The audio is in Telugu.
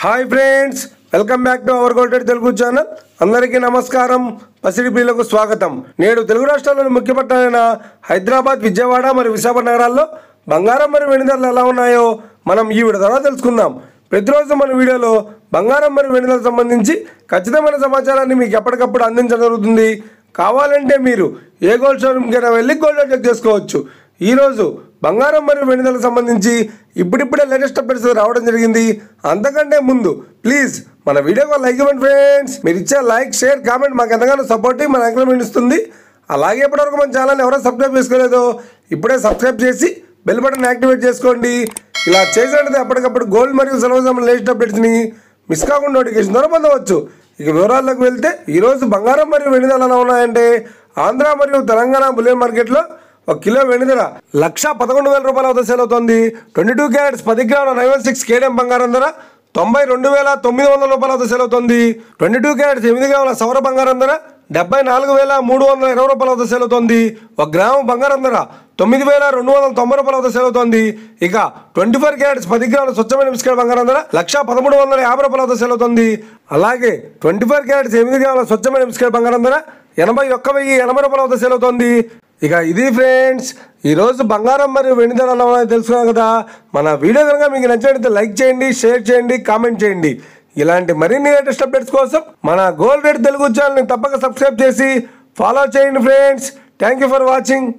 Hi friends, welcome back to our gold Telugu channel. అందరికీ నమస్కారం. పసిడి ప్రియులకు స్వాగతం. నేడు తెలుగు రాష్ట్రాల్లోని ముఖ్య పట్టణాలైన హైదరాబాద్, విజయవాడ మరియు విశాఖపట్నం నగరాల్లో బంగారం మరియు వెండి ధరలు ఎలా ఉన్నాయో మనం ఈ వీడియో ద్వారా తెలుసుకుందాం. ప్రతిరోజు మన వీడియోలో బంగారం మరియు వెండి ధరలకు సంబంధించి ఖచ్చితమైన సమాచారాన్ని మీకు ఎప్పటికప్పుడు అందించడం జరుగుతుంది. కావాలంటే మీరు ఏ గోల్డ్ షోరూమ్కైనా వెళ్ళి గోల్డ్ చెక్ చేసుకోవచ్చు. ఈరోజు బంగారం మరియు వెండి ధరలకు సంబంధించి ఇప్పుడిప్పుడే లేటెస్ట్ అప్డేట్స్ రావడం జరిగింది. అంతకంటే ముందు ప్లీజ్ మన వీడియోకి లైక్ ఇవ్వండి ఫ్రెండ్స్. మీరు ఇచ్చే లైక్, షేర్, కామెంట్ మాకు ఎంతగానో సపోర్ట్, మన ఎంకరేజ్మెంట్ ఇస్తుంది. అలాగే ఇప్పటివరకు మన ఛానల్ ఎవరైనా సబ్స్క్రైబ్ చేసుకోలేదో ఇప్పుడే సబ్స్క్రైబ్ చేసి బెల్ బటన్ యాక్టివేట్ చేసుకోండి. ఇలా చేసినట్లయితే అప్పటికప్పుడు గోల్డ్ మరియు సిల్వర్ సంబంధించిన లేటెస్ట్ అప్డేట్స్ని మిస్ కాకుండా నోటిఫికేషన్ ద్వారా పొందవచ్చు. ఇక వివరాల్లోకి వెళ్తే ఈరోజు బంగారం మరియు వెండి ధరలు ఎలా ఉన్నాయంటే, ఆంధ్ర మరియు తెలంగాణ బులియన్ మార్కెట్లో 1 కిలో వెండి ధర 1,11,000 రూపాయల వద్ద సేల్ అవుతుంది. 22 క్యారెట్స్ 10 గ్రాముల 916 కేడిఎం బంగారం ధర 92,900 రూపాయల వద్ద సేల్ అవుతుంది. 22 క్యారెట్స్ 8 గ్రాముల సౌర బంగారం ధర 74,320 రూపాయల వద్ద సేల్ అవుతుంది. 1 గ్రాము బంగారం ధర 9,290 రూపాయల వద్ద సేల్ అవుతుంది. ఇక 24 క్యారెట్స్ 10 గ్రాముల స్వచ్ఛమైన బిస్కెట్ బంగారం ధర 1,1350 రూపాయల వద్ద సేల్ అవుతుంది. అలాగే 24 క్యారెట్స్ 8 గ్రాముల స్వచ్ఛమైన బిస్కెట్ బంగారం ధర 81,080 రూపాయల వద్ద సేల్ అవుతుంది. ఇక ఇది ఫ్రెండ్స్, ఈరోజు బంగారం మరియు వెండి ధరలు తెలుసుకున్నాం కదా. మన వీడియో కనుక మీకు నచ్చినట్లయితే లైక్ చేయండి, షేర్ చేయండి, కామెంట్ చేయండి. ఇలాంటి మరిన్ని లేటెస్ట్ అప్డేట్స్ కోసం మన గోల్డ్ రేట్ తెలుగు ఛానల్ని తప్పక సబ్స్క్రైబ్ చేసి ఫాలో చేయండి friends. Thank you for watching.